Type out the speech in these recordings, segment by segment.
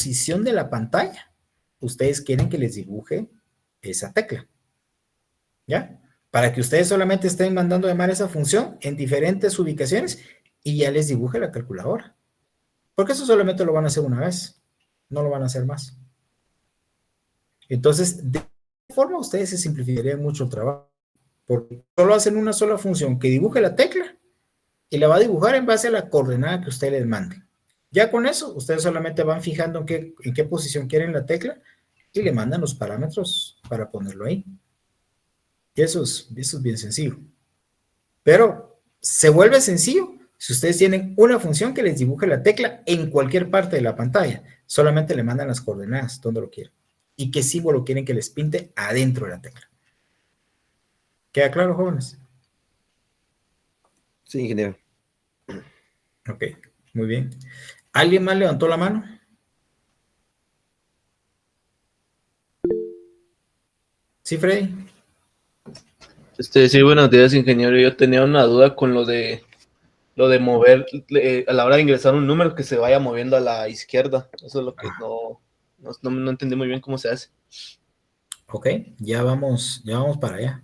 posición de la pantalla ustedes quieren que les dibuje esa tecla. ¿Ya? Para que ustedes solamente estén mandando llamar esa función en diferentes ubicaciones y ya les dibuje la calculadora. Porque eso solamente lo van a hacer una vez, no lo van a hacer más. Entonces, de esta forma ustedes se simplificarían mucho el trabajo, porque solo hacen una sola función que dibuje la tecla y la va a dibujar en base a la coordenada que ustedes les manden. Ya con eso, ustedes solamente van fijando en qué posición quieren la tecla y le mandan los parámetros para ponerlo ahí. Y eso es bien sencillo. Pero se vuelve sencillo si ustedes tienen una función que les dibuje la tecla en cualquier parte de la pantalla. Solamente le mandan las coordenadas donde lo quieren. Y qué símbolo quieren que les pinte adentro de la tecla. ¿Queda claro, jóvenes? Sí, ingeniero. Ok, muy bien. ¿Alguien más levantó la mano? ¿Sí, Freddy? Sí, buenos días, ingeniero. Yo tenía una duda con lo de mover, a la hora de ingresar un número que se vaya moviendo a la izquierda. Eso es lo que no entendí muy bien cómo se hace. Ok, ya vamos para allá.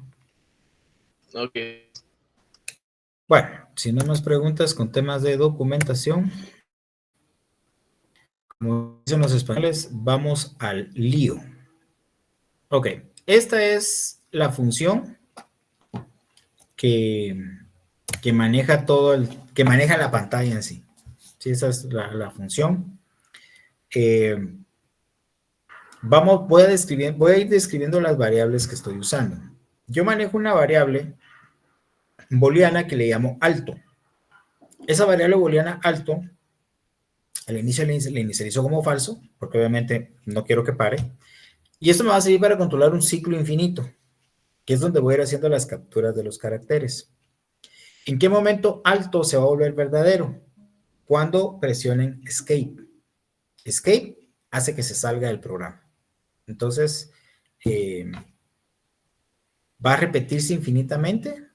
Ok. Bueno, si no hay más preguntas con temas de documentación, como dicen los españoles, vamos al lío. Ok, esta es la función que maneja que maneja la pantalla en sí. Sí, esa es la función. Voy a ir describiendo las variables que estoy usando. Yo manejo una variable booleana que le llamo alto. Esa variable booleana alto, al inicio le inicializo como falso, porque obviamente no quiero que pare. Y esto me va a servir para controlar un ciclo infinito, que es donde voy a ir haciendo las capturas de los caracteres. ¿En qué momento alto se va a volver verdadero? Cuando presionen Escape. Escape hace que se salga del programa. Entonces, va a repetirse infinitamente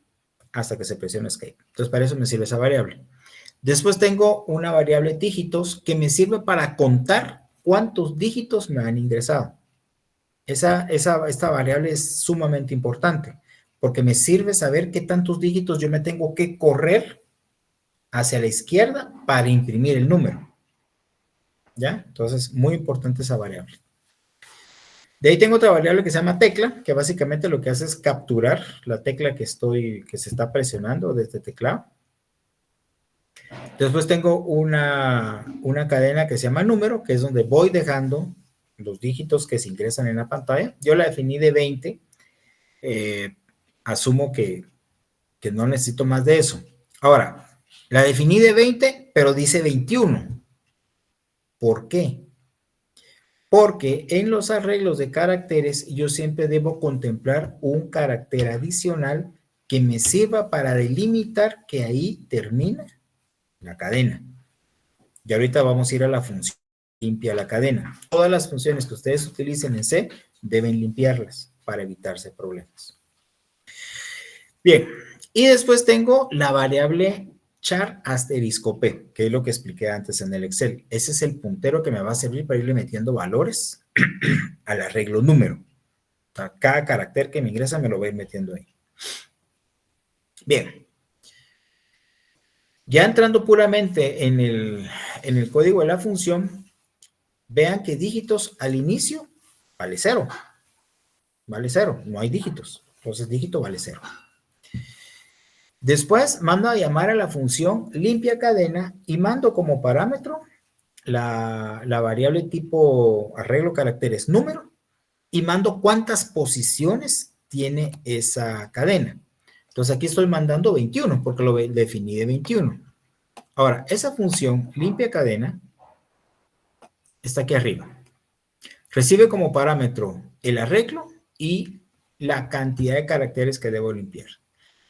hasta que se presione Escape. Entonces, para eso me sirve esa variable. Después tengo una variable dígitos que me sirve para contar cuántos dígitos me han ingresado. Esta variable es sumamente importante porque me sirve saber qué tantos dígitos yo me tengo que correr hacia la izquierda para imprimir el número. ¿Ya? Entonces, muy importante esa variable. De ahí tengo otra variable que se llama tecla, que básicamente lo que hace es capturar la tecla que se está presionando desde teclado. Después tengo una cadena que se llama número, que es donde voy dejando los dígitos que se ingresan en la pantalla. Yo la definí de 20. Asumo que no necesito más de eso. Ahora, la definí de 20, pero dice 21. ¿Por qué? Porque en los arreglos de caracteres yo siempre debo contemplar un carácter adicional que me sirva para delimitar que ahí termina la cadena. Y ahorita vamos a ir a la función limpia la cadena. Todas las funciones que ustedes utilicen en C deben limpiarlas para evitarse problemas. Bien, y después tengo la variable char asterisco p, que es lo que expliqué antes en el Excel. Ese es el puntero que me va a servir para irle metiendo valores al arreglo número. O sea, cada carácter que me ingresa me lo voy a ir metiendo ahí. Bien. Ya entrando puramente en el código de la función, vean que dígitos al inicio vale 0. Vale 0, no hay dígitos. Entonces dígito vale 0. Después mando a llamar a la función limpia cadena y mando como parámetro la variable tipo arreglo caracteres número y mando cuántas posiciones tiene esa cadena. Entonces aquí estoy mandando 21 porque lo definí de 21. Ahora, esa función limpia cadena está aquí arriba. Recibe como parámetro el arreglo y la cantidad de caracteres que debo limpiar.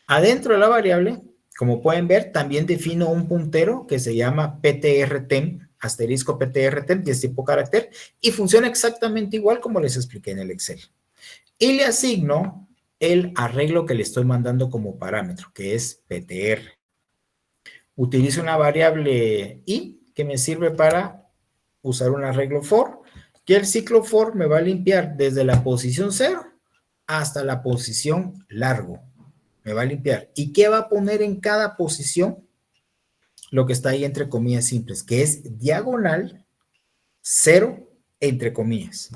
Adentro de la variable, como pueden ver, también defino un puntero que se llama ptrtemp, asterisco ptrtemp, de es tipo carácter, y funciona exactamente igual como les expliqué en el Excel. Y le asigno el arreglo que le estoy mandando como parámetro, que es ptr. Utilizo una variable i que me sirve para usar un arreglo for, que el ciclo for me va a limpiar desde la posición 0 hasta la posición largo. Me va a limpiar. ¿Y qué va a poner en cada posición? Lo que está ahí entre comillas simples, que es diagonal 0 entre comillas.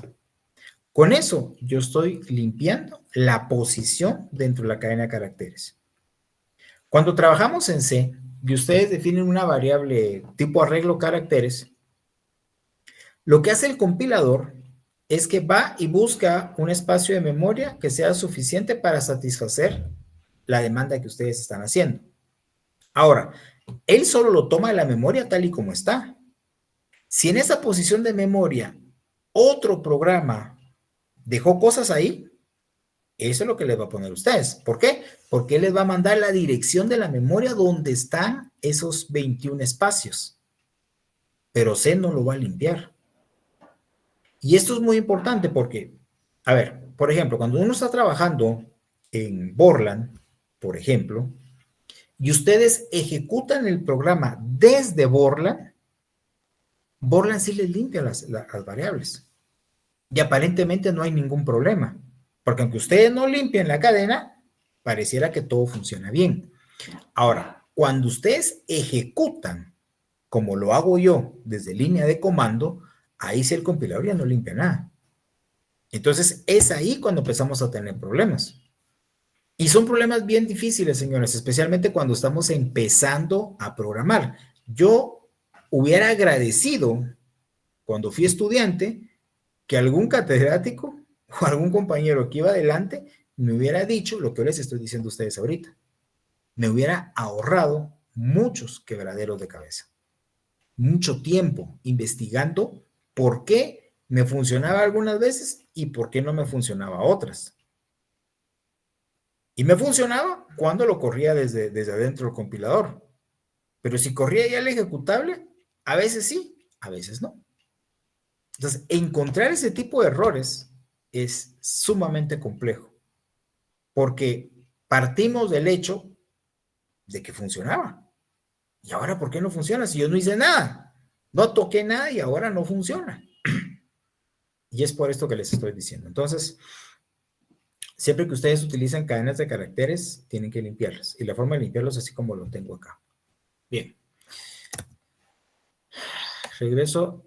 Con eso yo estoy limpiando la posición dentro de la cadena de caracteres. Cuando trabajamos en C y ustedes definen una variable tipo arreglo caracteres, lo que hace el compilador es que va y busca un espacio de memoria que sea suficiente para satisfacer la demanda que ustedes están haciendo. Ahora, él solo lo toma de la memoria tal y como está. Si en esa posición de memoria otro programa dejó cosas ahí, eso es lo que les va a poner a ustedes. ¿Por qué? Porque él les va a mandar la dirección de la memoria donde están esos 21 espacios. Pero C no lo va a limpiar. Y esto es muy importante porque, a ver, por ejemplo, cuando uno está trabajando en Borland, por ejemplo, y ustedes ejecutan el programa desde Borland, Borland sí les limpia las variables. Y aparentemente no hay ningún problema. Porque aunque ustedes no limpien la cadena, pareciera que todo funciona bien. Ahora, cuando ustedes ejecutan, como lo hago yo desde línea de comando, ahí sí el compilador ya no limpia nada. Entonces, es ahí cuando empezamos a tener problemas. Y son problemas bien difíciles, señores, especialmente cuando estamos empezando a programar. Yo hubiera agradecido, cuando fui estudiante, que algún catedrático o algún compañero que iba adelante me hubiera dicho lo que les estoy diciendo a ustedes ahorita. Me hubiera ahorrado muchos quebraderos de cabeza. Mucho tiempo investigando por qué me funcionaba algunas veces y por qué no me funcionaba otras. Y me funcionaba cuando lo corría desde adentro del compilador. Pero si corría ya el ejecutable, a veces sí, a veces no. Entonces, encontrar ese tipo de errores es sumamente complejo, porque partimos del hecho de que funcionaba. ¿Y ahora por qué no funciona? Si yo no hice nada, no toqué nada y ahora no funciona. Y es por esto que les estoy diciendo. Entonces, siempre que ustedes utilizan cadenas de caracteres, tienen que limpiarlas. Y la forma de limpiarlos es así como lo tengo acá. Bien. Regreso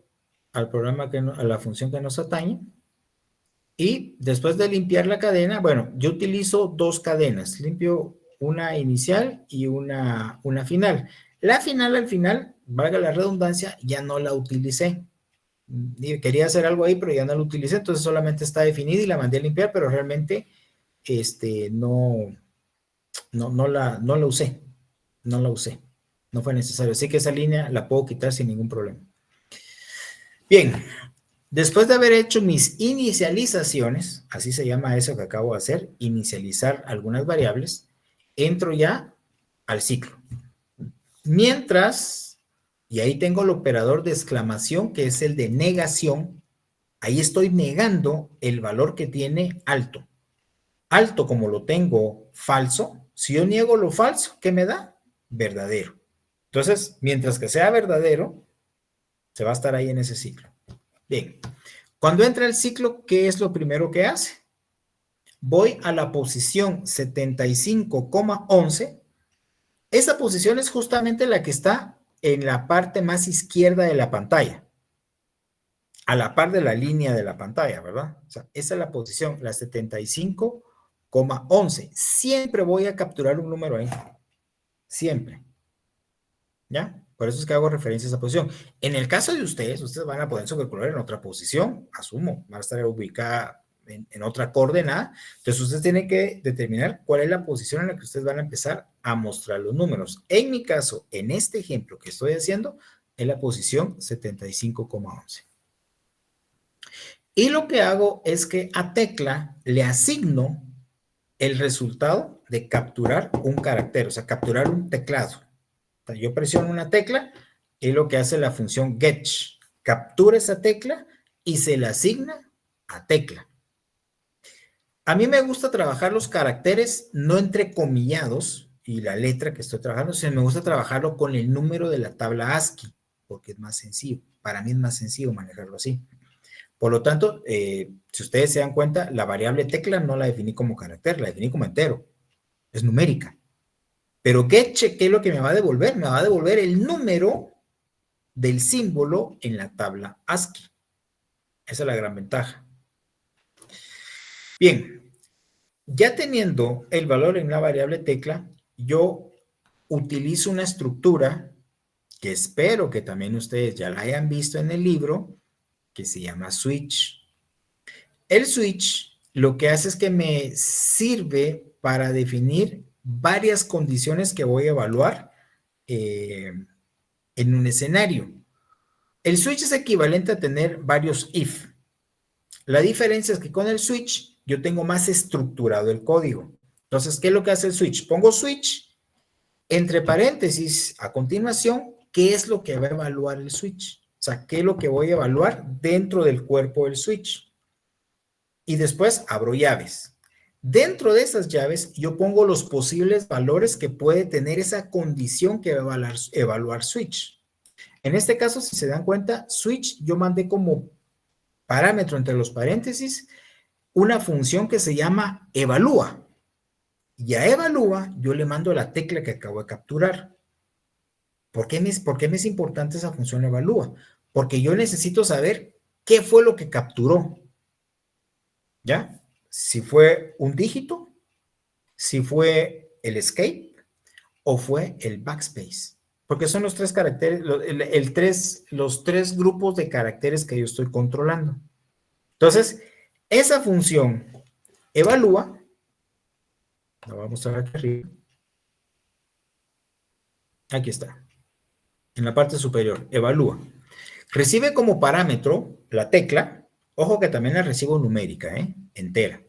al programa, a la función que nos atañe. Y después de limpiar la cadena, bueno, yo utilizo dos cadenas. Limpio una inicial y una final. La final, al final, valga la redundancia, ya no la utilicé. Quería hacer algo ahí, pero ya no la utilicé, entonces solamente está definida y la mandé a limpiar, pero realmente no la usé. No la usé. No fue necesario. Así que esa línea la puedo quitar sin ningún problema. Bien. Después de haber hecho mis inicializaciones, así se llama eso que acabo de hacer, inicializar algunas variables, entro ya al ciclo. Mientras, y ahí tengo el operador de exclamación, que es el de negación, ahí estoy negando el valor que tiene alto. Alto, como lo tengo falso, si yo niego lo falso, ¿qué me da? Verdadero. Entonces, mientras que sea verdadero, se va a estar ahí en ese ciclo. Bien. Cuando entra el ciclo, ¿qué es lo primero que hace? Voy a la posición 75,11. Esa posición es justamente la que está en la parte más izquierda de la pantalla. A la par de la línea de la pantalla, ¿verdad? O sea, esa es la posición, la 75,11. Siempre voy a capturar un número ahí. Siempre. ¿Ya? Por eso es que hago referencia a esa posición. En el caso de ustedes van a poder calcular en otra posición, asumo, va a estar ubicada en otra coordenada. Entonces, ustedes tienen que determinar cuál es la posición en la que ustedes van a empezar a mostrar los números. En mi caso, en este ejemplo que estoy haciendo, es la posición 75,11. Y lo que hago es que a tecla le asigno el resultado de capturar un carácter, o sea, capturar un teclado. Yo presiono una tecla y lo que hace la función get, captura esa tecla y se la asigna a tecla. A mí me gusta trabajar los caracteres no entrecomillados y la letra que estoy trabajando, sino me gusta trabajarlo con el número de la tabla ASCII, porque es más sencillo. para mí es más sencillo manejarlo así. Por lo tanto, si ustedes se dan cuenta, la variable tecla no la definí como carácter, la definí como entero. Es numérica. Pero ¿qué es lo que me va a devolver? Me va a devolver el número del símbolo en la tabla ASCII. Esa es la gran ventaja. Bien, ya teniendo el valor en la variable tecla, yo utilizo una estructura que espero que también ustedes ya la hayan visto en el libro, que se llama switch. El switch lo que hace es que me sirve para definir varias condiciones que voy a evaluar en un escenario. El switch es equivalente a tener varios if. La diferencia es que con el switch yo tengo más estructurado el código. Entonces, ¿qué es lo que hace el switch? Pongo switch, entre paréntesis, a continuación, ¿qué es lo que va a evaluar el switch? O sea, ¿qué es lo que voy a evaluar dentro del cuerpo del switch? Y después abro llaves. Dentro de esas llaves, yo pongo los posibles valores que puede tener esa condición que va a evaluar switch. En este caso, si se dan cuenta, switch yo mandé como parámetro entre los paréntesis una función que se llama evalúa. Y a evalúa yo le mando la tecla que acabo de capturar. ¿Por qué me es importante esa función evalúa? Porque yo necesito saber qué fue lo que capturó. ¿Ya? Si fue un dígito, si fue el escape o fue el backspace. Porque son los tres caracteres, los tres grupos de caracteres que yo estoy controlando. Entonces, esa función evalúa, la voy a mostrar aquí arriba. Aquí está. En la parte superior, evalúa. Recibe como parámetro la tecla, ojo que también la recibo numérica, entera.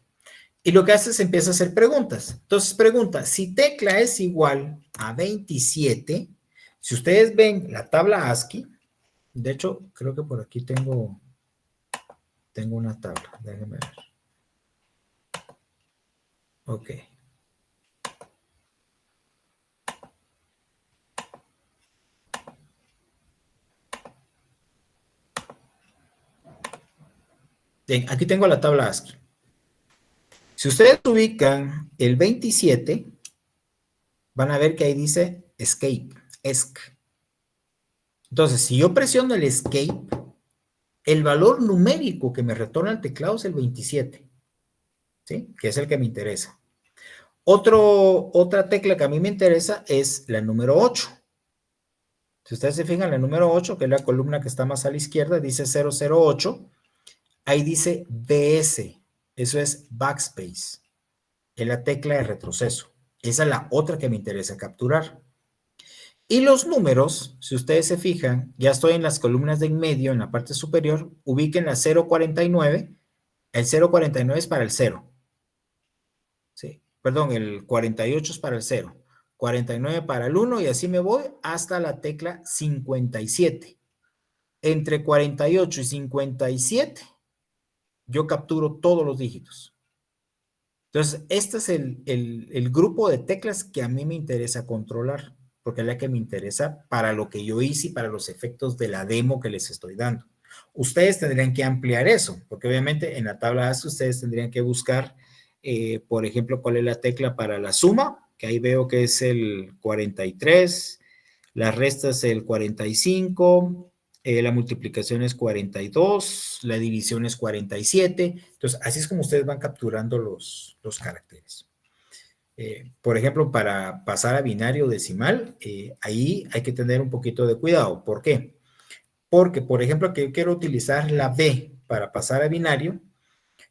Y lo que hace es empieza a hacer preguntas. Entonces pregunta, si tecla es igual a 27, si ustedes ven la tabla ASCII, de hecho, creo que por aquí tengo una tabla, déjenme ver. Ok. Bien, aquí tengo la tabla ASCII. Si ustedes ubican el 27, van a ver que ahí dice escape, esc. Entonces, si yo presiono el escape, el valor numérico que me retorna el teclado es el 27, ¿sí? Que es el que me interesa. Otra tecla que a mí me interesa es la número 8. Si ustedes se fijan, la número 8, que es la columna que está más a la izquierda, dice 008. Ahí dice BS. Eso es backspace. Es la tecla de retroceso. Esa es la otra que me interesa capturar. Y los números, si ustedes se fijan, ya estoy en las columnas de en medio, en la parte superior, ubiquen la 049. El 049 es para el 0. Sí, perdón, el 48 es para el 0. 49 para el 1 y así me voy hasta la tecla 57. Entre 48 y 57, yo capturo todos los dígitos. Entonces, este es el grupo de teclas que a mí me interesa controlar, porque es la que me interesa para lo que yo hice y para los efectos de la demo que les estoy dando. Ustedes tendrían que ampliar eso, porque obviamente en la tabla ASCII ustedes tendrían que buscar, por ejemplo, cuál es la tecla para la suma, que ahí veo que es el 43, la resta es el 45, la multiplicación es 42, la división es 47. Entonces, así es como ustedes van capturando los caracteres. Por ejemplo, para pasar a binario decimal, ahí hay que tener un poquito de cuidado. ¿Por qué? Porque, por ejemplo, que yo quiero utilizar la B para pasar a binario,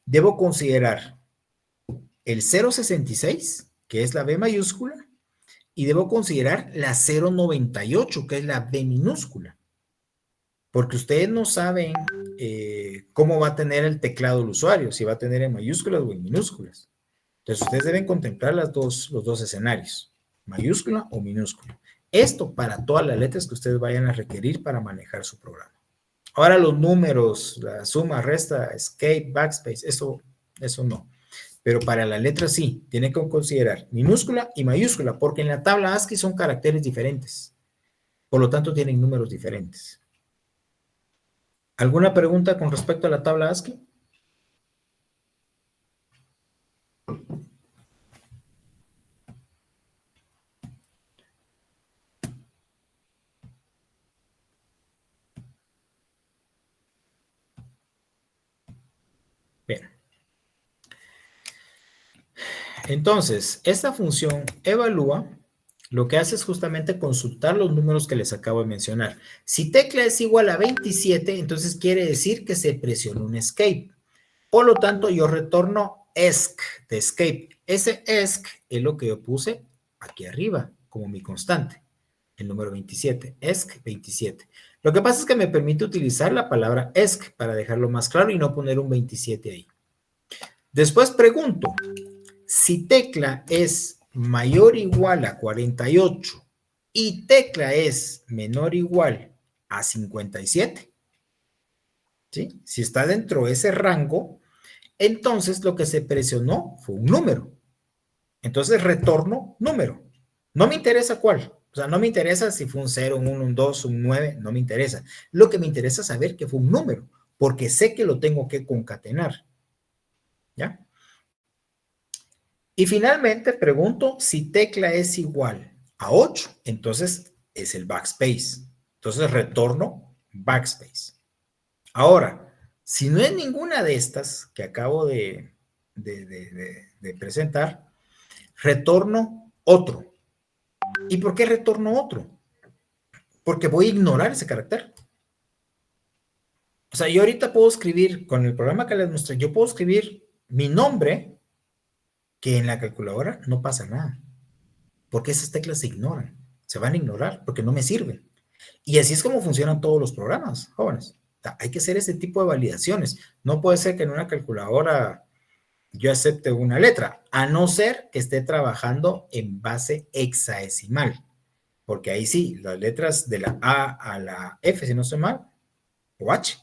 debo considerar el 0,66, que es la B mayúscula, y debo considerar la 0,98, que es la B minúscula. Porque ustedes no saben cómo va a tener el teclado el usuario, si va a tener en mayúsculas o en minúsculas. Entonces, ustedes deben contemplar los dos escenarios, mayúscula o minúscula. Esto para todas las letras que ustedes vayan a requerir para manejar su programa. Ahora los números, la suma, resta, escape, backspace, eso no. Pero para la letra sí, tienen que considerar minúscula y mayúscula, porque en la tabla ASCII son caracteres diferentes. Por lo tanto, tienen números diferentes. ¿Alguna pregunta con respecto a la tabla ASCII? Bien. Entonces, esta función evalúa, lo que hace es justamente consultar los números que les acabo de mencionar. Si tecla es igual a 27, entonces quiere decir que se presionó un escape. Por lo tanto, yo retorno esc de escape. Ese esc es lo que yo puse aquí arriba, como mi constante, el número 27, esc 27. Lo que pasa es que me permite utilizar la palabra esc para dejarlo más claro y no poner un 27 ahí. Después pregunto, si tecla es mayor o igual a 48 y tecla es menor o igual a 57, ¿sí? Si está dentro de ese rango, entonces lo que se presionó fue un número. Entonces retorno número. No me interesa cuál. O sea, no me interesa si fue un 0, un 1, un 2, un 9, no me interesa. Lo que me interesa es saber que fue un número, porque sé que lo tengo que concatenar. ¿Ya? Y finalmente pregunto si tecla es igual a 8, entonces es el backspace. Entonces retorno backspace. Ahora, si no es ninguna de estas que acabo de presentar, retorno otro. ¿Y por qué retorno otro? Porque voy a ignorar ese carácter. O sea, yo ahorita puedo escribir, con el programa que les mostré, yo puedo escribir mi nombre, que en la calculadora no pasa nada. Porque esas teclas se ignoran, se van a ignorar porque no me sirven. Y así es como funcionan todos los programas, jóvenes. O sea, hay que hacer ese tipo de validaciones. No puede ser que en una calculadora yo acepte una letra, a no ser que esté trabajando en base hexadecimal, porque ahí sí, las letras de la A a la F, si no estoy mal, o H,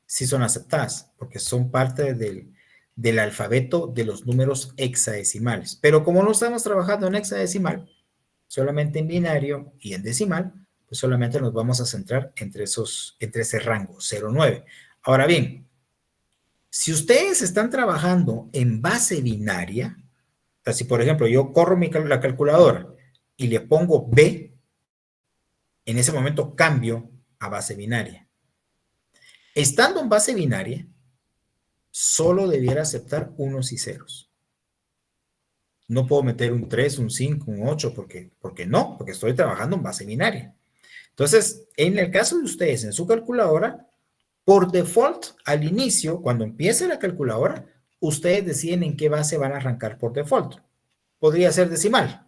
sí son aceptadas, porque son parte del alfabeto de los números hexadecimales. Pero como no estamos trabajando en hexadecimal, solamente en binario y en decimal, pues solamente nos vamos a centrar entre ese rango, 0, 9. Ahora bien, si ustedes están trabajando en base binaria, o sea, si por ejemplo yo corro la calculadora y le pongo B, en ese momento cambio a base binaria. Estando en base binaria, solo debiera aceptar unos y ceros. No puedo meter un 3, un 5, un 8, porque no, porque estoy trabajando en base binaria. Entonces, en el caso de ustedes, en su calculadora, por default, al inicio, cuando empiece la calculadora, ustedes deciden en qué base van a arrancar por default. Podría ser decimal,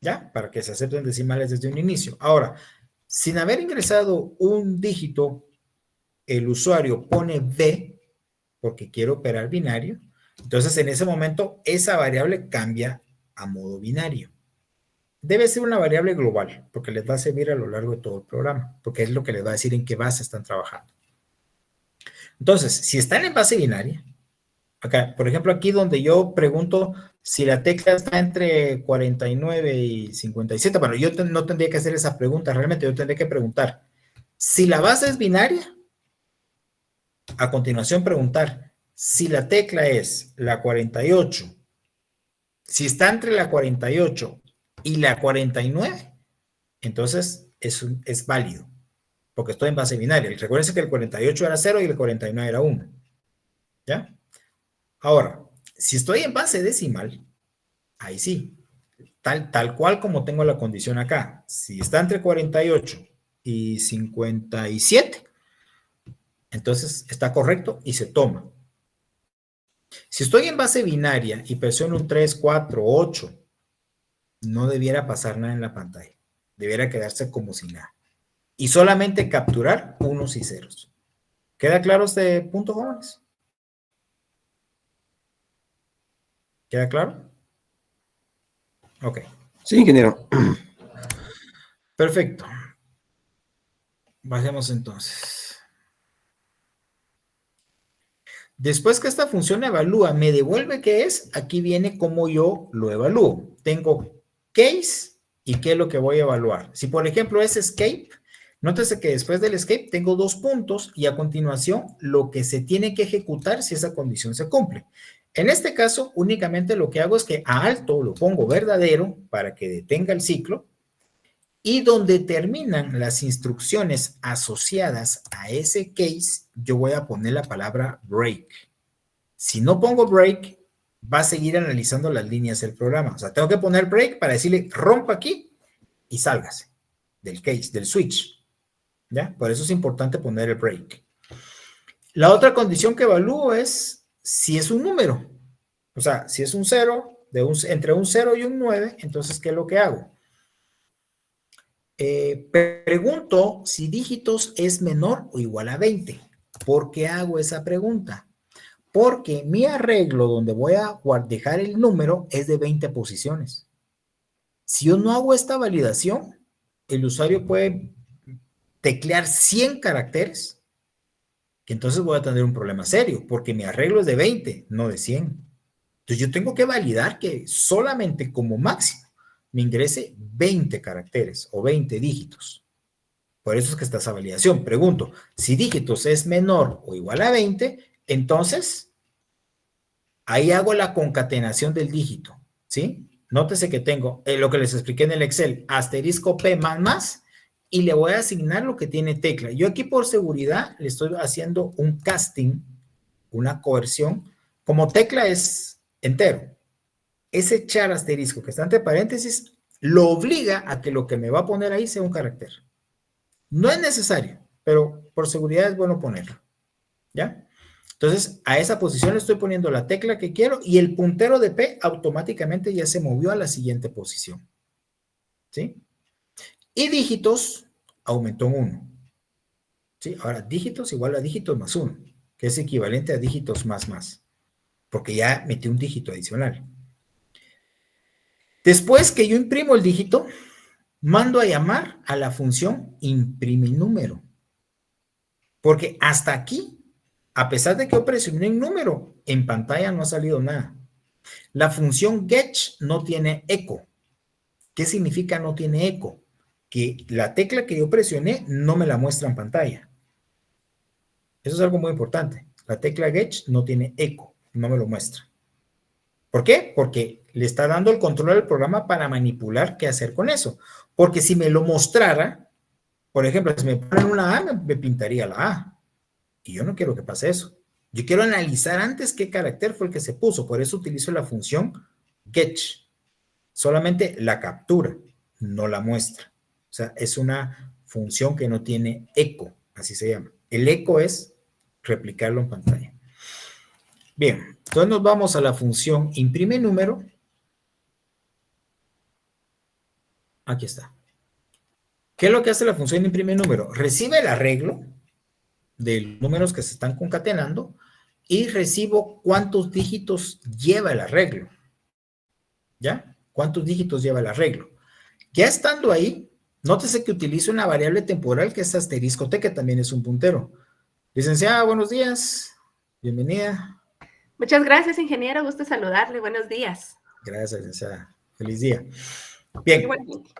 ¿ya? Para que se acepten decimales desde un inicio. Ahora, sin haber ingresado un dígito, el usuario pone B, porque quiere operar binario, entonces en ese momento esa variable cambia a modo binario. Debe ser una variable global, porque les va a servir a lo largo de todo el programa, porque es lo que les va a decir en qué base están trabajando. Entonces, si están en base binaria, acá, por ejemplo, aquí donde yo pregunto si la tecla está entre 49 y 57, bueno, yo no tendría que hacer esa pregunta, realmente yo tendría que preguntar, si la base es binaria, a continuación preguntar, si la tecla es la 48, si está entre la 48 y la 49, entonces es válido, porque estoy en base binaria. Recuerden que el 48 era 0 y el 49 era 1. ¿Ya? Ahora, si estoy en base decimal, ahí sí, tal cual como tengo la condición acá. Si está entre 48 y 57, entonces está correcto y se toma. Si estoy en base binaria y presiono un 3, 4, 8, no debiera pasar nada en la pantalla. Debiera quedarse como si nada. Y solamente capturar unos y ceros. ¿Queda claro este punto, jóvenes? ¿Queda claro? Ok. Sí, ingeniero. Perfecto. Bajemos entonces. Después que esta función evalúa, me devuelve qué es, aquí viene cómo yo lo evalúo. Tengo case y qué es lo que voy a evaluar. Si por ejemplo es escape, Nótese que después del escape tengo 2 puntos y a continuación lo que se tiene que ejecutar si esa condición se cumple. En este caso, únicamente lo que hago es que a alto lo pongo verdadero para que detenga el ciclo y donde terminan las instrucciones asociadas a ese case, yo voy a poner la palabra break. Si no pongo break, va a seguir analizando las líneas del programa. O sea, tengo que poner break para decirle rompa aquí y sálgase del case, del switch. ¿Ya? Por eso es importante poner el break. La otra condición que evalúo es si es un número. O sea, si es un 0, entre un 0 y un 9, entonces, ¿qué es lo que hago? Pregunto si dígitos es menor o igual a 20. ¿Por qué hago esa pregunta? Porque mi arreglo donde voy a dejar el número es de 20 posiciones. Si yo no hago esta validación, el usuario puede teclear 100 caracteres, que entonces voy a tener un problema serio, porque mi arreglo es de 20, no de 100. Entonces yo tengo que validar que solamente como máximo me ingrese 20 caracteres o 20 dígitos. Por eso es que está esa validación. Pregunto, si dígitos es menor o igual a 20, entonces ahí hago la concatenación del dígito, ¿sí? Nótese que tengo lo que les expliqué en el Excel, asterisco P más, y le voy a asignar lo que tiene tecla. Yo aquí por seguridad le estoy haciendo un casting, una coerción. Como tecla es entero. Ese char asterisco que está entre paréntesis lo obliga a que lo que me va a poner ahí sea un carácter. No es necesario, pero por seguridad es bueno ponerlo. ¿Ya? Entonces, a esa posición le estoy poniendo la tecla que quiero y el puntero de P automáticamente ya se movió a la siguiente posición. ¿Sí? Y dígitos aumentó en 1. ¿Sí? Ahora, dígitos igual a dígitos más 1, que es equivalente a dígitos más, porque ya metí un dígito adicional. Después que yo imprimo el dígito, mando a llamar a la función imprime número. Porque hasta aquí, a pesar de que yo presioné un número, en pantalla no ha salido nada. La función get no tiene eco. ¿Qué significa no tiene eco? Que la tecla que yo presioné no me la muestra en pantalla. Eso es algo muy importante. La tecla get no tiene eco, no me lo muestra. ¿Por qué? Porque le está dando el control al programa para manipular qué hacer con eso. Porque si me lo mostrara, por ejemplo, si me ponen una A, me pintaría la A. Y yo no quiero que pase eso. Yo quiero analizar antes qué carácter fue el que se puso. Por eso utilizo la función get. Solamente la captura, no la muestra. O sea, es una función que no tiene eco, así se llama. El eco es replicarlo en pantalla. Bien, entonces nos vamos a la función imprime número. Aquí está. ¿Qué es lo que hace la función imprime número? Recibe el arreglo de los números que se están concatenando y recibo cuántos dígitos lleva el arreglo. ¿Ya? ¿Cuántos dígitos lleva el arreglo? Ya estando ahí, nótese que utilizo una variable temporal que es asterisco T, que también es un puntero. Licenciada, buenos días. Bienvenida. Muchas gracias, ingeniero. Gusto saludarle. Buenos días. Gracias, licenciada. Feliz día. Bien. Igualmente.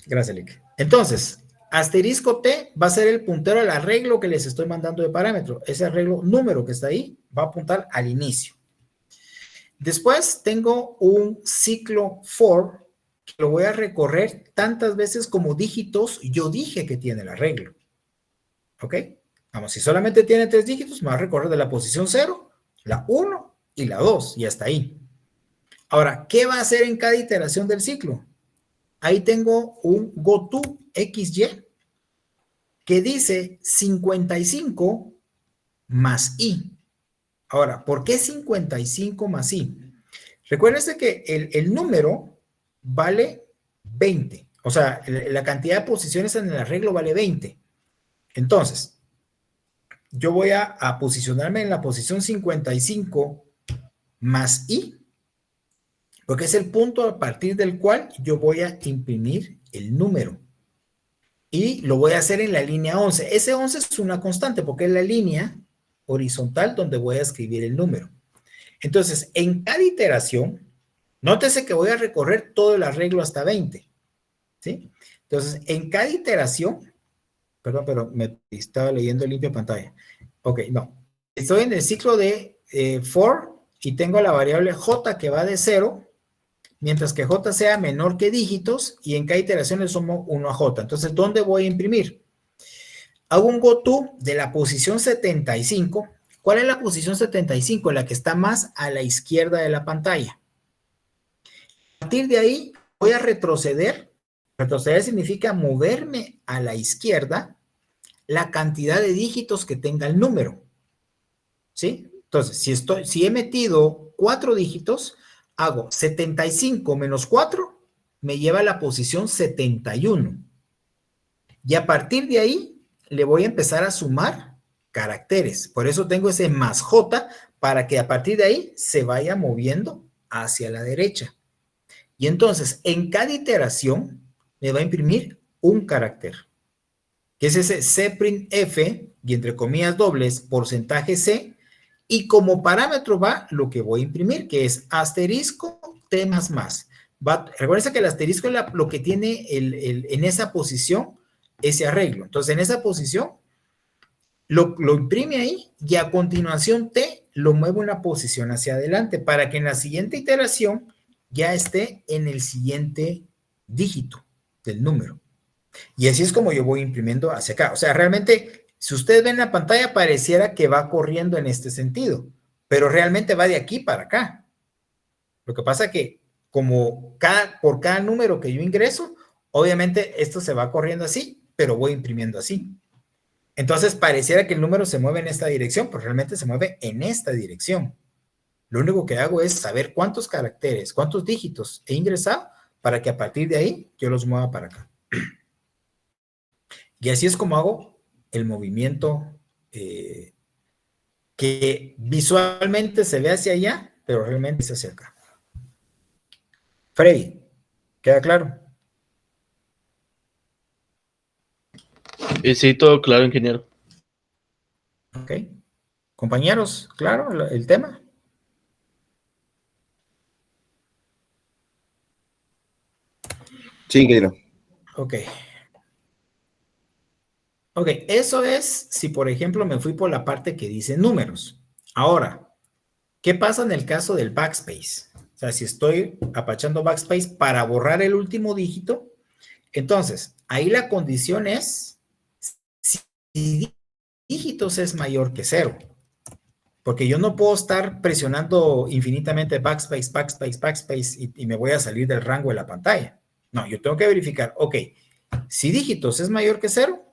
Gracias, Lick. Entonces, asterisco T va a ser el puntero al arreglo que les estoy mandando de parámetro. Ese arreglo número que está ahí va a apuntar al inicio. Después tengo un ciclo for que lo voy a recorrer tantas veces como dígitos yo dije que tiene el arreglo. ¿Ok? Vamos, si solamente tiene 3 dígitos, me va a recorrer de la posición 0, la 1 y la 2, y hasta ahí. Ahora, ¿qué va a hacer en cada iteración del ciclo? Ahí tengo un goToXY que dice 55 más I. Ahora, ¿por qué 55 más I? Recuérdense que el número vale 20. O sea, la cantidad de posiciones en el arreglo vale 20. Entonces, yo voy a posicionarme en la posición 55 más I, porque es el punto a partir del cual yo voy a imprimir el número. Y lo voy a hacer en la línea 11. Ese 11 es una constante porque es la línea horizontal donde voy a escribir el número. Entonces, en cada iteración, nótese que voy a recorrer todo el arreglo hasta 20. ¿Sí? Entonces, en cada iteración, Perdón, pero me estaba leyendo limpia pantalla. Ok, no. Estoy en el ciclo de for y tengo la variable j que va de 0, mientras que j sea menor que dígitos y en cada iteración le sumo 1 a j. Entonces, ¿dónde voy a imprimir? Hago un goto de la posición 75. ¿Cuál es la posición 75? La que está más a la izquierda de la pantalla. A partir de ahí voy a retroceder. Retroceder significa moverme a la izquierda la cantidad de dígitos que tenga el número. ¿Sí? Entonces, si he metido 4 dígitos, hago 75 menos 4, me lleva a la posición 71. Y a partir de ahí, le voy a empezar a sumar caracteres. Por eso tengo ese más J, para que a partir de ahí se vaya moviendo hacia la derecha. Y entonces, en cada iteración, me va a imprimir un carácter, que es ese C'F, y entre comillas dobles, porcentaje C, y como parámetro va lo que voy a imprimir, que es asterisco T más más. Recuerden que el asterisco es lo que tiene en esa posición ese arreglo. Entonces, en esa posición, lo imprime ahí, y a continuación T lo muevo una posición hacia adelante, para que en la siguiente iteración ya esté en el siguiente dígito del número. Y así es como yo voy imprimiendo hacia acá. O sea, realmente, si ustedes ven la pantalla, pareciera que va corriendo en este sentido, pero realmente va de aquí para acá. Lo que pasa es que como por cada número que yo ingreso, obviamente esto se va corriendo así, pero voy imprimiendo así. Entonces pareciera que el número se mueve en esta dirección, pero realmente se mueve en esta dirección. Lo único que hago es saber cuántos caracteres, cuántos dígitos he ingresado, para que a partir de ahí yo los mueva para acá. Y así es como hago el movimiento que visualmente se ve hacia allá, pero realmente es hacia acá. Freddy, ¿queda claro? Sí, todo claro, ingeniero. Ok. Compañeros, ¿claro el tema? Sí, ingeniero. Ok. Ok, eso es si, por ejemplo, me fui por la parte que dice números. Ahora, ¿qué pasa en el caso del backspace? O sea, si estoy apachando backspace para borrar el último dígito, entonces, ahí la condición es si dígitos es mayor que 0. Porque yo no puedo estar presionando infinitamente backspace, backspace, backspace y me voy a salir del rango de la pantalla. No, yo tengo que verificar, ok, si dígitos es mayor que 0,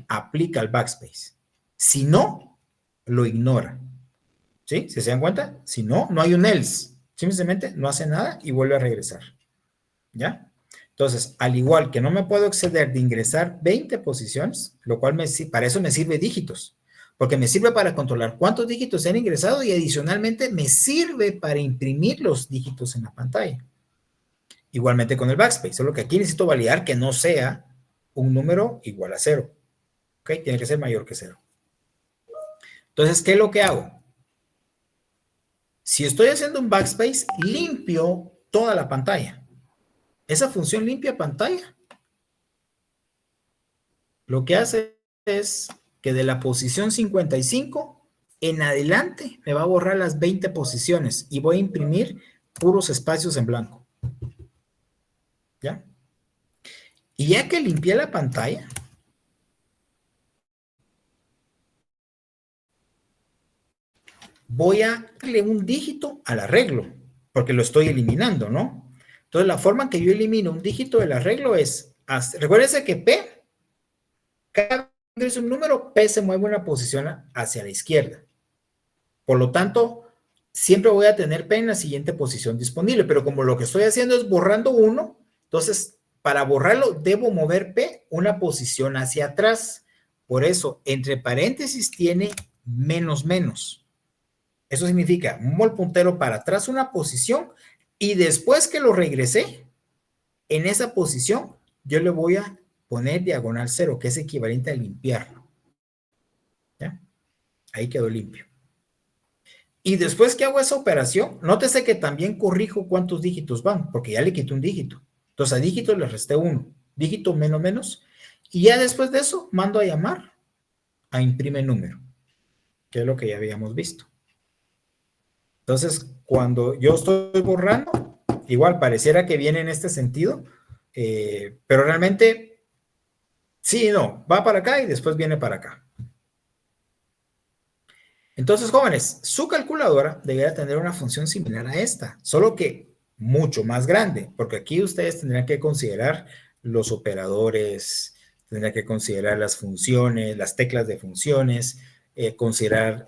aplica el backspace. Si no, lo ignora. ¿Sí? ¿Se dan cuenta? Si no, no hay un else. Simplemente no hace nada y vuelve a regresar. ¿Ya? Entonces, al igual que no me puedo exceder de ingresar 20 posiciones, lo cual para eso me sirve dígitos, porque me sirve para controlar cuántos dígitos se han ingresado y adicionalmente me sirve para imprimir los dígitos en la pantalla. Igualmente con el backspace, solo que aquí necesito validar que no sea un número igual a 0. ¿Ok? Tiene que ser mayor que 0. Entonces, ¿qué es lo que hago? Si estoy haciendo un backspace, limpio toda la pantalla. Esa función limpia pantalla lo que hace es que de la posición 55 en adelante me va a borrar las 20 posiciones y voy a imprimir puros espacios en blanco. ¿Ya? Y ya que limpié la pantalla, voy a darle un dígito al arreglo, porque lo estoy eliminando, ¿no? Entonces, la forma en que yo elimino un dígito del arreglo es, recuérdense que P, cada vez que es un número, P se mueve una posición hacia la izquierda. Por lo tanto, siempre voy a tener P en la siguiente posición disponible, pero como lo que estoy haciendo es borrando uno, entonces, para borrarlo, debo mover P una posición hacia atrás. Por eso, entre paréntesis tiene menos menos. Eso significa, muevo el puntero para atrás una posición y después que lo regresé, en esa posición, yo le voy a poner diagonal 0, que es equivalente a limpiarlo. ¿Ya? Ahí quedó limpio. Y después que hago esa operación, nótese que también corrijo cuántos dígitos van, porque ya le quité un dígito. Entonces a dígito le resté 1, dígito menos menos, Y ya después de eso, mando a llamar a imprime número, que es lo que ya habíamos visto. Entonces, cuando yo estoy borrando, igual pareciera que viene en este sentido, pero realmente, sí, no, va para acá y después viene para acá. Entonces, jóvenes, su calculadora debería tener una función similar a esta, solo que mucho más grande, porque aquí ustedes tendrán que considerar los operadores, tendrán que considerar las funciones, las teclas de funciones, considerar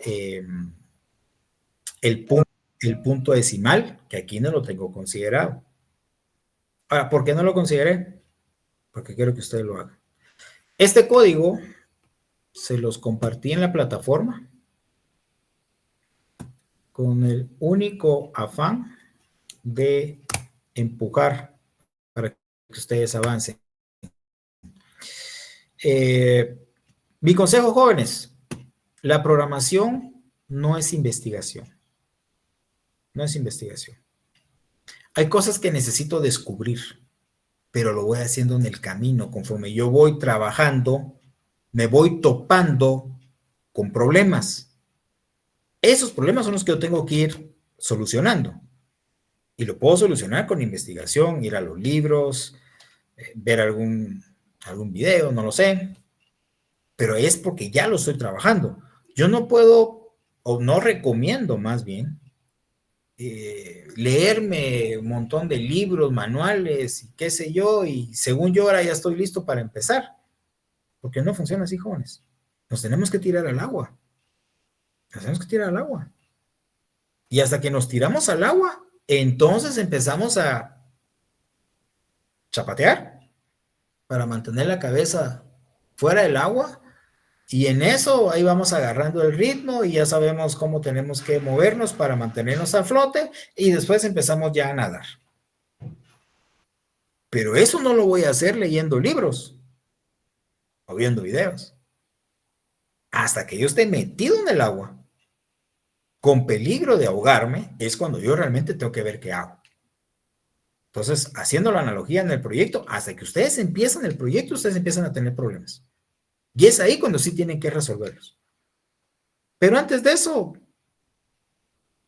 el punto decimal, que aquí no lo tengo considerado. Ahora, ¿por qué no lo consideré? Porque quiero que ustedes lo hagan. Este código se los compartí en la plataforma con el único afán de empujar para que ustedes avancen. Mi consejo, jóvenes, la programación no es investigación. No es investigación. Hay cosas que necesito descubrir, pero lo voy haciendo en el camino. Conforme yo voy trabajando, me voy topando con problemas. Esos problemas son los que yo tengo que ir solucionando. Y lo puedo solucionar con investigación, ir a los libros, ver algún video, no lo sé. Pero es porque ya lo estoy trabajando. Yo no puedo, o no recomiendo más bien, leerme un montón de libros, manuales y qué sé yo, y según yo ahora ya estoy listo para empezar. Porque no funciona así, jóvenes. Nos tenemos que tirar al agua. Nos tenemos que tirar al agua. Y hasta que nos tiramos al agua, entonces empezamos a chapatear para mantener la cabeza fuera del agua. Y en eso ahí vamos agarrando el ritmo y ya sabemos cómo tenemos que movernos para mantenernos a flote y después empezamos ya a nadar. Pero eso no lo voy a hacer leyendo libros o viendo videos. Hasta que yo esté metido en el agua, con peligro de ahogarme, es cuando yo realmente tengo que ver qué hago. Entonces, haciendo la analogía en el proyecto, hasta que ustedes empiezan el proyecto, ustedes empiezan a tener problemas. Y es ahí cuando sí tienen que resolverlos. Pero antes de eso,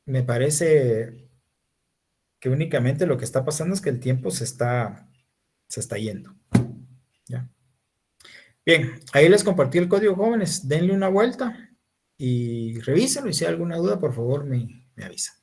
me parece que únicamente lo que está pasando es que el tiempo se está yendo. ¿Ya? Bien, ahí les compartí el código, jóvenes. Denle una vuelta y revísenlo. Y si hay alguna duda, por favor, me avisan.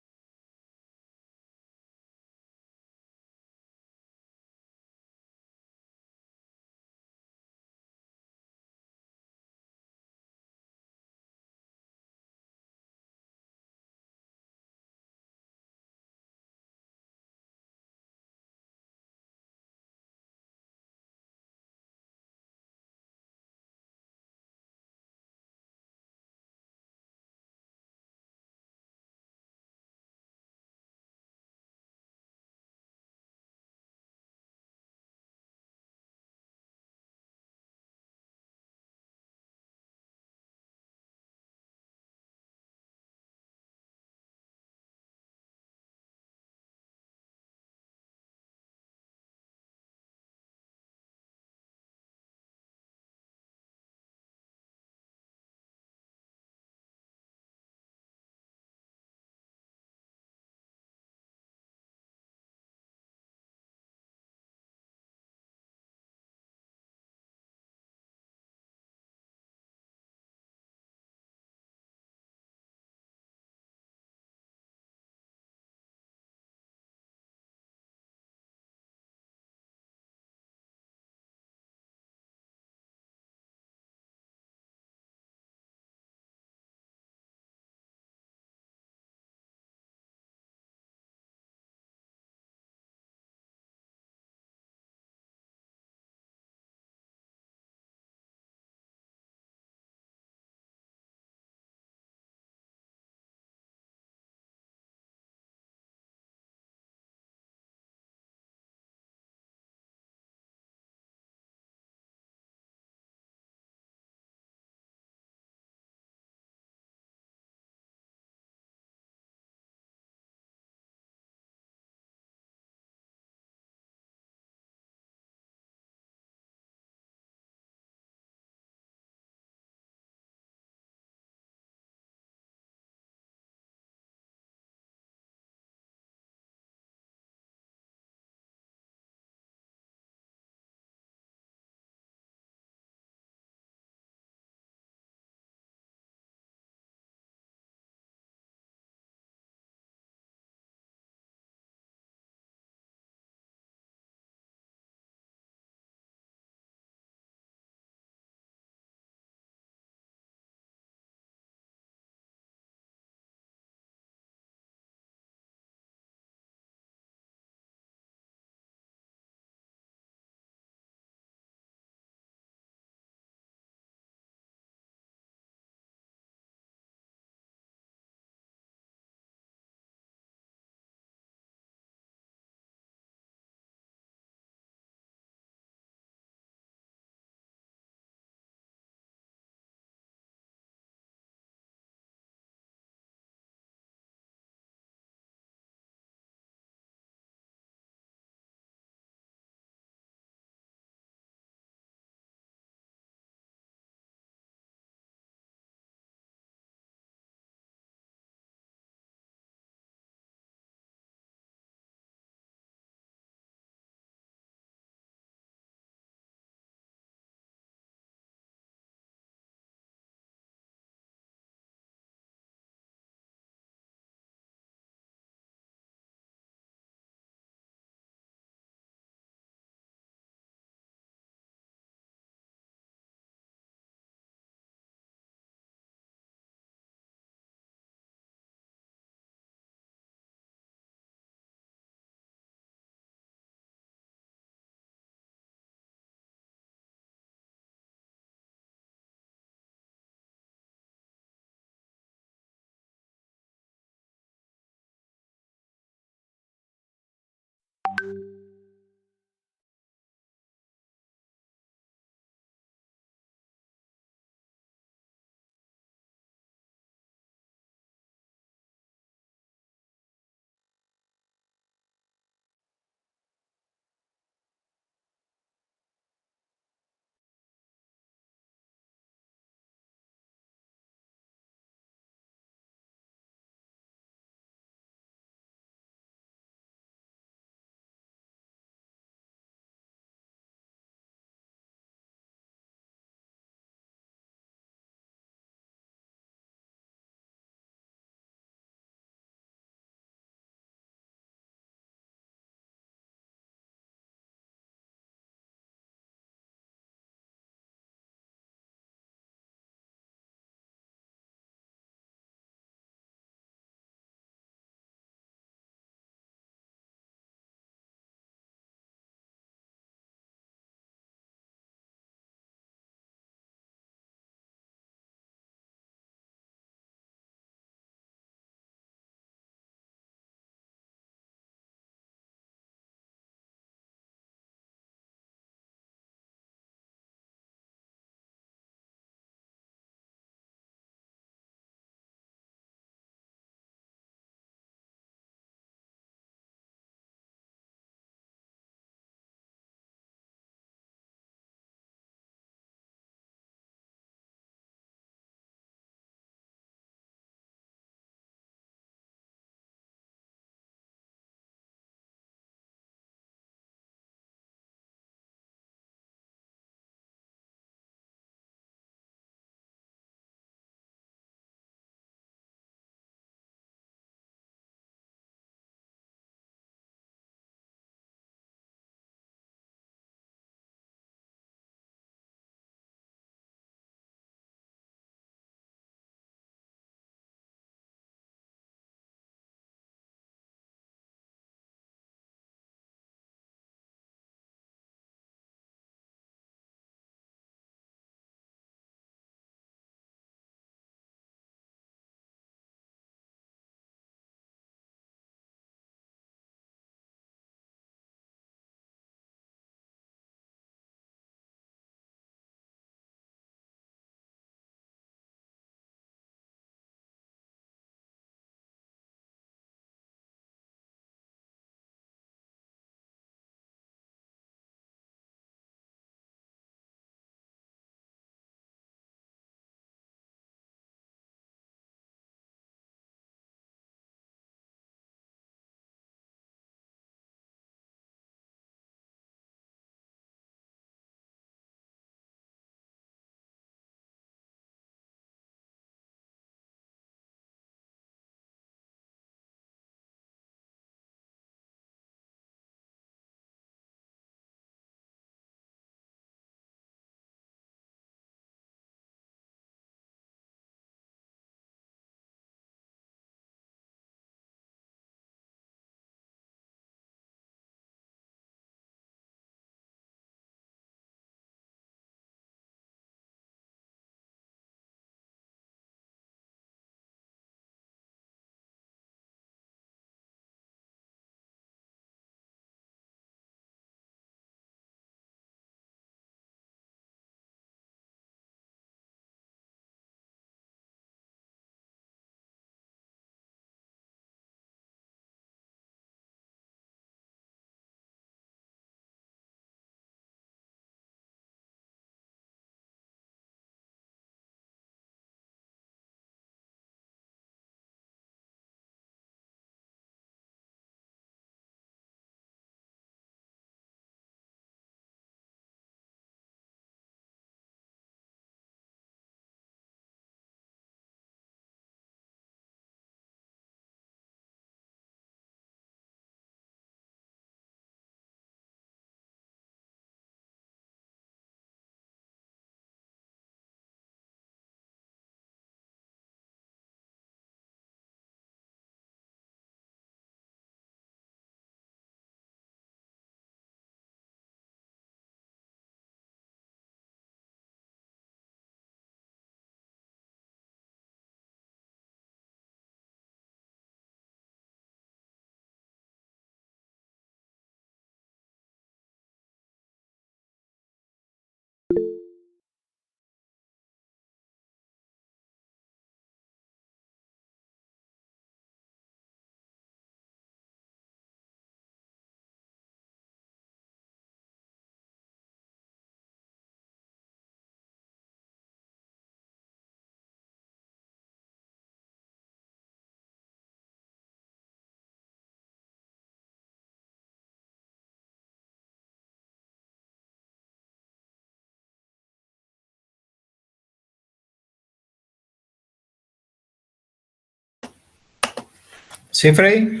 Sí, Freddy.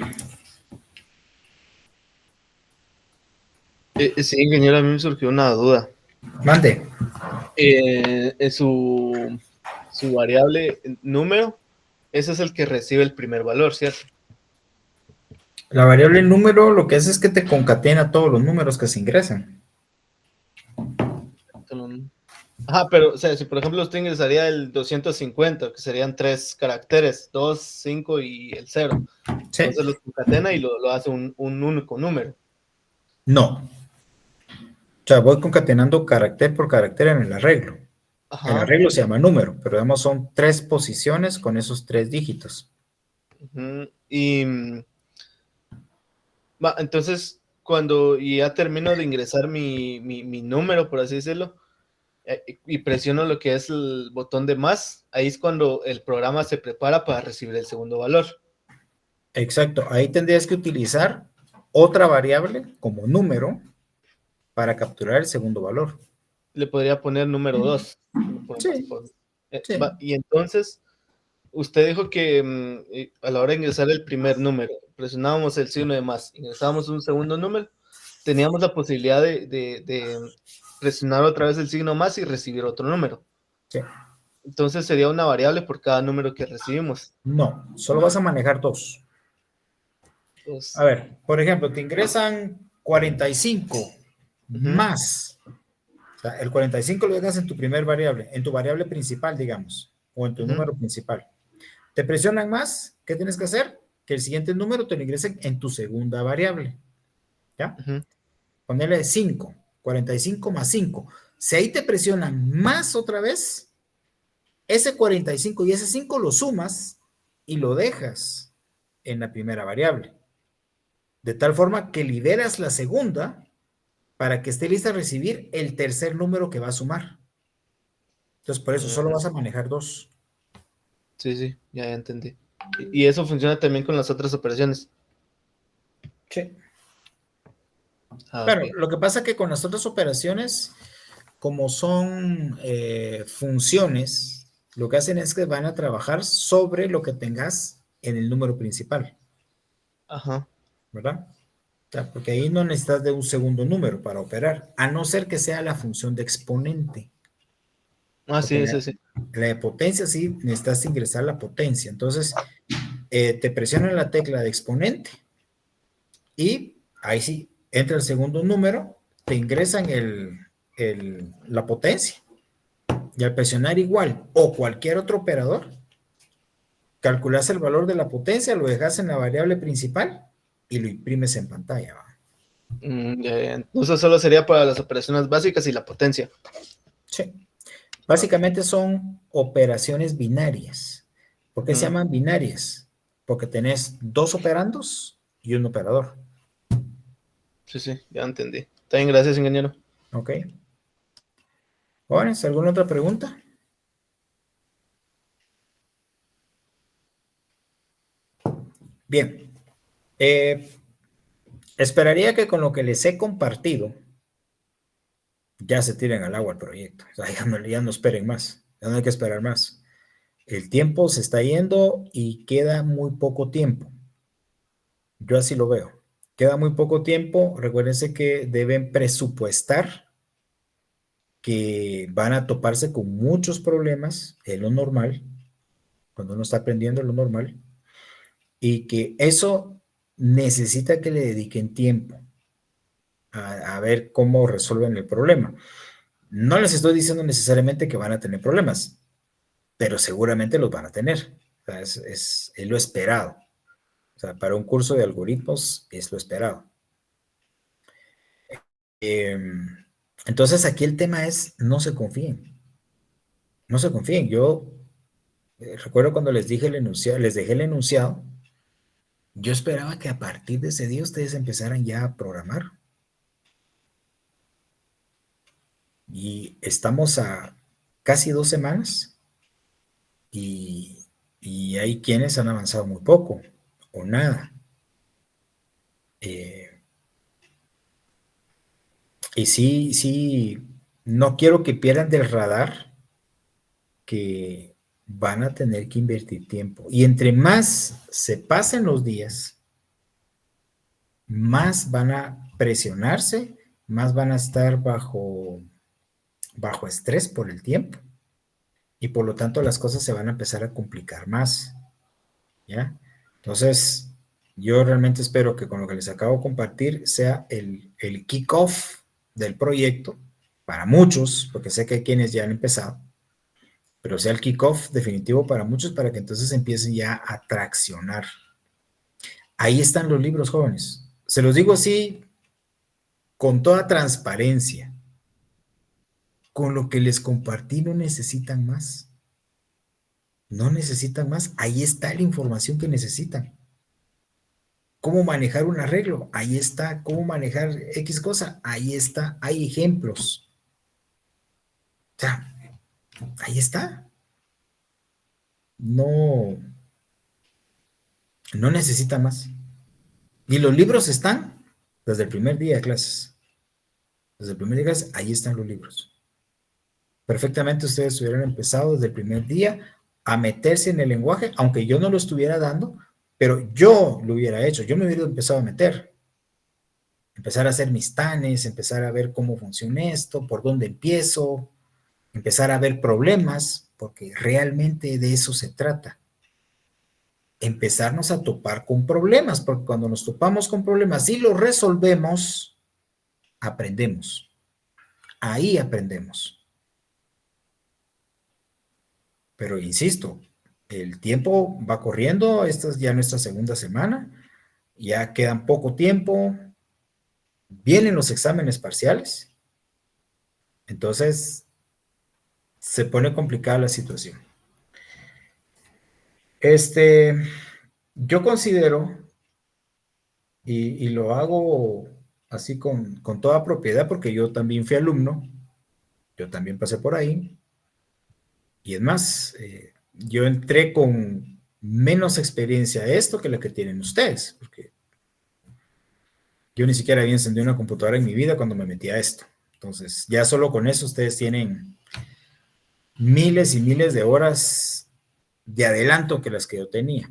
Sí, ingeniero, a mí me surgió una duda. Mande. Su variable número, ese es el que recibe el primer valor, ¿cierto? La variable número lo que hace es que te concatena todos los números que se ingresan. Ajá, pero, o sea, si por ejemplo usted ingresaría el 250, que serían 3 caracteres, 2, 5 y el 0. ¿Sí? Entonces los concatena y lo hace un único número. No. O sea, voy concatenando carácter por carácter en el arreglo. El Ajá. arreglo se llama número, pero digamos son 3 posiciones con esos 3 dígitos. Y entonces, cuando ya termino de ingresar mi número, por así decirlo, y presiono lo que es el botón de más, ahí es cuando el programa se prepara para recibir el segundo valor. Exacto. Ahí tendrías que utilizar otra variable como número para capturar el segundo valor. Le podría poner número 2. Sí, sí. Y entonces, usted dijo que a la hora de ingresar el primer número, presionábamos el signo de más, ingresábamos un segundo número, teníamos la posibilidad de presionar otra vez el signo más y recibir otro número. Sí. Entonces sería una variable por cada número que recibimos. No, solo vas a manejar 2. Entonces, A ver, por ejemplo, te ingresan 45 más. O sea, el 45 lo dejas en tu primer variable, en tu variable principal, digamos, o en tu número principal. Te presionan más, ¿qué tienes que hacer? Que el siguiente número te lo ingresen en tu segunda variable. ¿Ya? Ponerle 5, 45 más 5. Si ahí te presionan más otra vez, ese 45 y ese 5 lo sumas y lo dejas en la primera variable. De tal forma que liberas la segunda para que esté lista a recibir el tercer número que va a sumar. Entonces, por eso solo vas a manejar 2. Sí, sí, ya entendí. Y eso funciona también con las otras operaciones. Sí. Claro, Okay. lo que pasa es que con las otras operaciones, como son funciones, lo que hacen es que van a trabajar sobre lo que tengas en el número principal. Ajá. ¿Verdad? O sea, porque ahí no necesitas de un segundo número para operar, a no ser que sea la función de exponente. Porque Sí, sí, sí. la de potencia sí necesitas ingresar la potencia. Entonces, te presionan la tecla de exponente y ahí sí entra el segundo número, te ingresan la potencia. Y al presionar igual o cualquier otro operador, calculas el valor de la potencia, lo dejas en la variable principal y lo imprimes en pantalla. Ya. Entonces solo sería para las operaciones básicas y la potencia. Sí. Básicamente son operaciones binarias. ¿Por qué se llaman binarias? Porque tenés 2 operandos y un operador. Sí, sí, ya entendí. Está bien, gracias, ingeniero. ¿Ok? ¿Jóvenes, alguna otra pregunta? Bien. Esperaría que con lo que les he compartido ya se tiren al agua el proyecto. O sea, ya no esperen más. Ya no hay que esperar más. El tiempo se está yendo y queda muy poco tiempo. Yo así lo veo. Queda muy poco tiempo. Recuérdense que deben presupuestar que van a toparse con muchos problemas en lo normal, cuando uno está aprendiendo lo normal, y que eso necesita que le dediquen tiempo a ver cómo resuelven el problema. No les estoy diciendo necesariamente que van a tener problemas, pero seguramente los van a tener. O sea, es lo esperado. O sea, para un curso de algoritmos es lo esperado. Entonces aquí el tema es no se confíen. No se confíen. Yo recuerdo cuando les dije el enunciado, les dejé el enunciado, yo esperaba que a partir de ese día ustedes empezaran ya a programar. Y estamos a casi 2 semanas y hay quienes han avanzado muy poco o nada. Y sí, no quiero que pierdan del radar que van a tener que invertir tiempo. Y entre más se pasen los días, más van a presionarse, más van a estar bajo estrés por el tiempo. Y por lo tanto las cosas se van a empezar a complicar más. ¿Ya? Entonces, yo realmente espero que con lo que les acabo de compartir sea el kick-off del proyecto para muchos, porque sé que hay quienes ya han empezado, pero sea el kick-off definitivo para muchos para que entonces empiecen ya a traccionar. Ahí están los libros, jóvenes. Se los digo así con toda transparencia. Con lo que les compartí no necesitan más. No necesitan más. Ahí está la información que necesitan. ¿Cómo manejar un arreglo? Ahí está. ¿Cómo manejar X cosa? Ahí está. Hay ejemplos. O sea, ahí está. No necesita más. Y los libros están desde el primer día de clases. Desde el primer día de clases, ahí están los libros. Perfectamente ustedes hubieran empezado desde el primer día a meterse en el lenguaje, aunque yo no lo estuviera dando, pero yo lo hubiera hecho. Yo me hubiera empezado a meter. Empezar a hacer mis tanes, empezar a ver cómo funciona esto, por dónde empiezo, empezar a ver problemas, porque realmente de eso se trata. Empezarnos a topar con problemas, porque cuando nos topamos con problemas y los resolvemos, aprendemos. Ahí aprendemos. Pero insisto, el tiempo va corriendo, esta es ya nuestra segunda semana, ya quedan poco tiempo, vienen los exámenes parciales, entonces se pone complicada la situación. Yo considero, y lo hago así con toda propiedad, porque yo también fui alumno, yo también pasé por ahí, y es más, yo entré con menos experiencia a esto que la que tienen ustedes, porque yo ni siquiera había encendido una computadora en mi vida cuando me metí a esto. Entonces, ya solo con eso ustedes tienen miles y miles de horas de adelanto que las que yo tenía.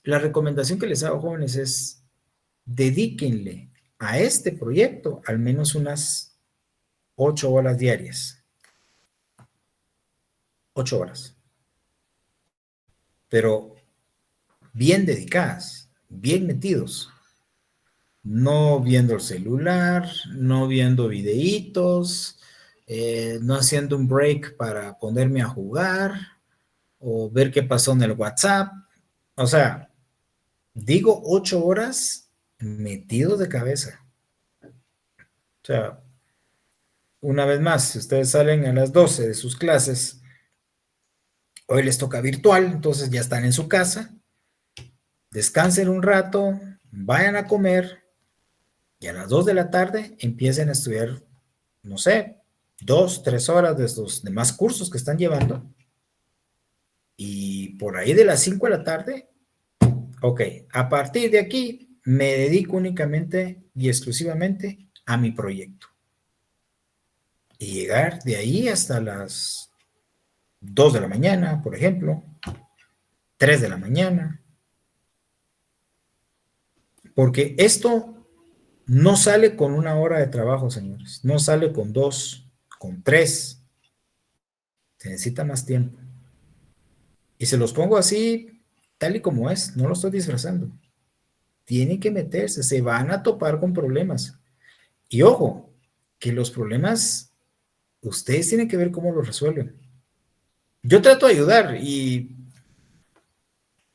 La recomendación que les hago, jóvenes, es dedíquenle a este proyecto al menos unas 8 horas diarias. 8 horas. Pero bien dedicadas, bien metidos. No viendo el celular, no viendo videitos, no haciendo un break para ponerme a jugar o ver qué pasó en el WhatsApp. O sea, digo 8 horas metidos de cabeza. O sea, una vez más, si ustedes salen a las 12 de sus clases, hoy les toca virtual, entonces ya están en su casa, descansen un rato, vayan a comer y a las 2 de la tarde empiecen a estudiar, no sé, 2, 3 horas de estos demás cursos que están llevando. Y por ahí de las 5 de la tarde, ok, a partir de aquí me dedico únicamente y exclusivamente a mi proyecto. Y llegar de ahí hasta las 2 de la mañana, por ejemplo, 3 de la mañana. Porque esto no sale con 1 hora de trabajo, señores. No sale con 2, con 3. Se necesita más tiempo. Y se los pongo así, tal y como es. No lo estoy disfrazando. Tienen que meterse. Se van a topar con problemas. Y ojo, que los problemas, ustedes tienen que ver cómo los resuelven. Yo trato de ayudar y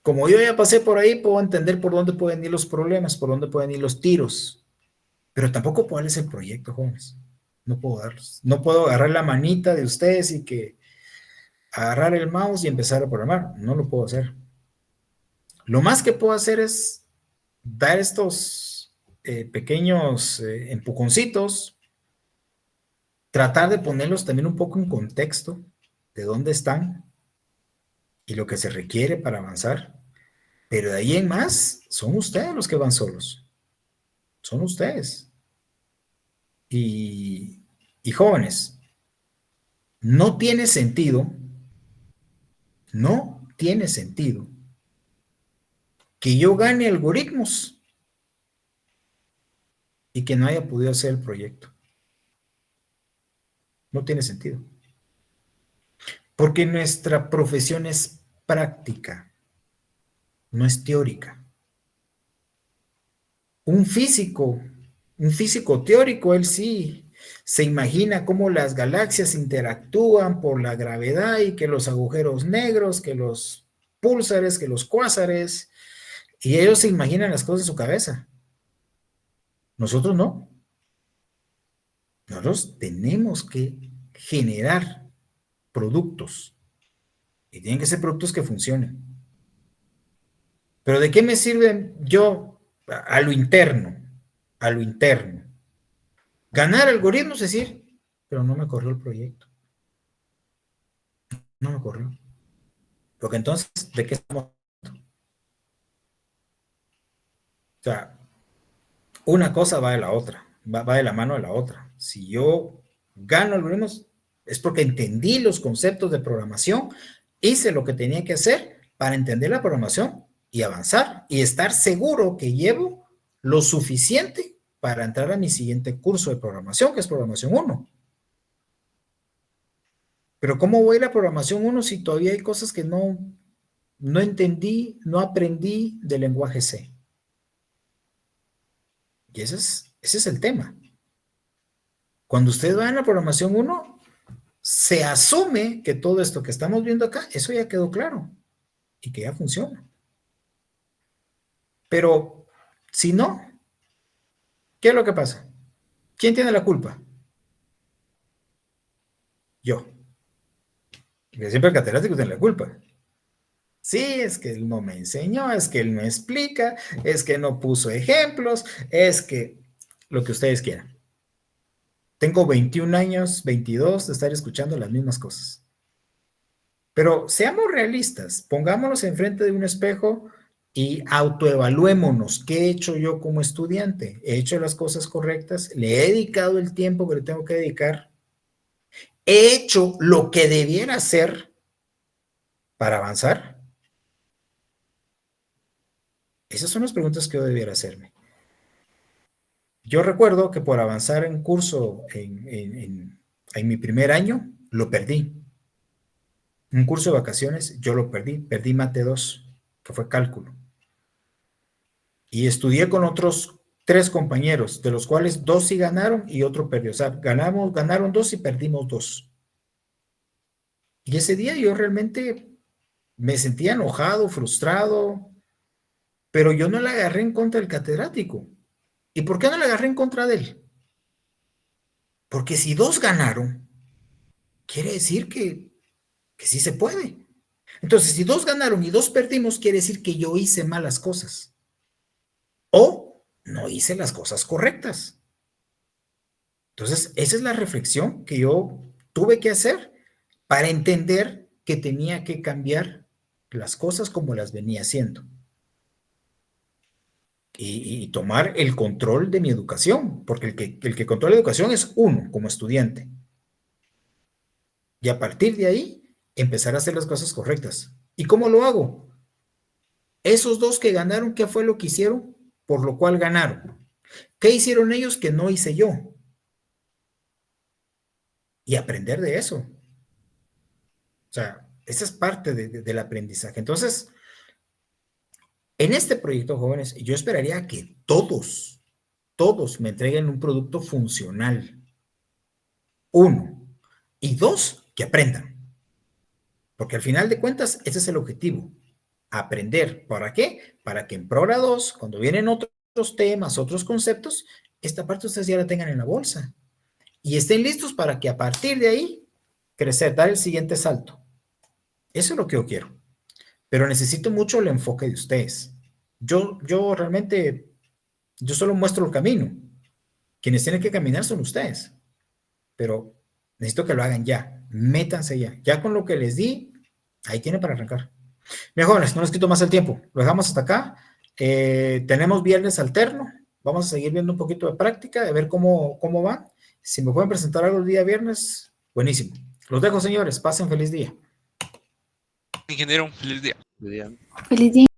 como yo ya pasé por ahí, puedo entender por dónde pueden ir los problemas, por dónde pueden ir los tiros. Pero tampoco puedo darles el proyecto, jóvenes. No puedo darlos. No puedo agarrar la manita de ustedes y que agarrar el mouse y empezar a programar. No lo puedo hacer. Lo más que puedo hacer es dar estos pequeños empujoncitos, tratar de ponerlos también un poco en contexto de dónde están y lo que se requiere para avanzar. Pero de ahí en más, son ustedes los que van solos. Son ustedes. Y jóvenes, No tiene sentido, no tiene sentido que yo gane algoritmos y que no haya podido hacer el proyecto. No tiene sentido. Porque nuestra profesión es práctica, no es teórica. Un físico teórico, él sí se imagina cómo las galaxias interactúan por la gravedad y que los agujeros negros, que los púlsares, que los cuásares, y ellos se imaginan las cosas en su cabeza. Nosotros no. Nosotros tenemos que generar productos y tienen que ser productos que funcionen. Pero ¿de qué me sirven yo a lo interno? A lo interno. Ganar algoritmos, es decir, pero no me corrió el proyecto. No me corrió. Porque entonces, ¿de qué estamos? O sea, una cosa va de la otra, va de la mano de la otra. Si yo gano algoritmos, es porque entendí los conceptos de programación, hice lo que tenía que hacer para entender la programación y avanzar y estar seguro que llevo lo suficiente para entrar a mi siguiente curso de programación, que es programación 1. Pero ¿cómo voy a ir a programación 1 si todavía hay cosas que no entendí, no aprendí del lenguaje C? Y ese es el tema. Cuando usted va en la programación 1, se asume que todo esto que estamos viendo acá, eso ya quedó claro y que ya funciona. Pero si no, ¿qué es lo que pasa? ¿Quién tiene la culpa? Yo. Porque siempre el catedrático tiene la culpa. Sí, es que él no me enseñó, es que él no explica, es que no puso ejemplos, es que lo que ustedes quieran. Tengo 21 años, 22 de estar escuchando las mismas cosas. Pero seamos realistas, pongámonos enfrente de un espejo y autoevaluémonos. ¿Qué he hecho yo como estudiante? ¿He hecho las cosas correctas? ¿Le he dedicado el tiempo que le tengo que dedicar? ¿He hecho lo que debiera hacer para avanzar? Esas son las preguntas que yo debiera hacerme. Yo recuerdo que por avanzar en curso en mi primer año, lo perdí. Un curso de vacaciones, yo lo perdí Mate 2, que fue cálculo. Y estudié con otros 3 compañeros, de los cuales 2 sí ganaron y otro perdió. O sea, ganaron 2 y perdimos 2. Y ese día yo realmente me sentía enojado, frustrado, pero yo no le agarré en contra del catedrático. ¿Y por qué no le agarré en contra de él? Porque si 2 ganaron, quiere decir que sí se puede. Entonces, si 2 ganaron y 2 perdimos, quiere decir que yo hice malas cosas. O no hice las cosas correctas. Entonces, esa es la reflexión que yo tuve que hacer para entender que tenía que cambiar las cosas como las venía haciendo. Y tomar el control de mi educación, porque el que controla la educación es uno como estudiante. Y a partir de ahí, empezar a hacer las cosas correctas. ¿Y cómo lo hago? Esos 2 que ganaron, ¿qué fue lo que hicieron? Por lo cual ganaron. ¿Qué hicieron ellos que no hice yo? Y aprender de eso. O sea, esa es parte del aprendizaje. Entonces, en este proyecto, jóvenes, yo esperaría que todos me entreguen un producto funcional. 1. Y 2, que aprendan. Porque al final de cuentas, ese es el objetivo. Aprender. ¿Para qué? Para que en Prora 2, cuando vienen otros temas, otros conceptos, esta parte ustedes ya la tengan en la bolsa. Y estén listos para que a partir de ahí, crecer, dar el siguiente salto. Eso es lo que yo quiero. Pero necesito mucho el enfoque de ustedes. Yo realmente, yo solo muestro el camino. Quienes tienen que caminar son ustedes. Pero necesito que lo hagan ya. Métanse ya. Ya con lo que les di, ahí tienen para arrancar. Bien, jóvenes, no les quito más el tiempo. Lo dejamos hasta acá. Tenemos viernes alterno. Vamos a seguir viendo un poquito de práctica, de ver cómo van. Si me pueden presentar algo el día viernes, buenísimo. Los dejo, señores. Pasen feliz día. Ingeniero, feliz día. Muy bien. Feliz día.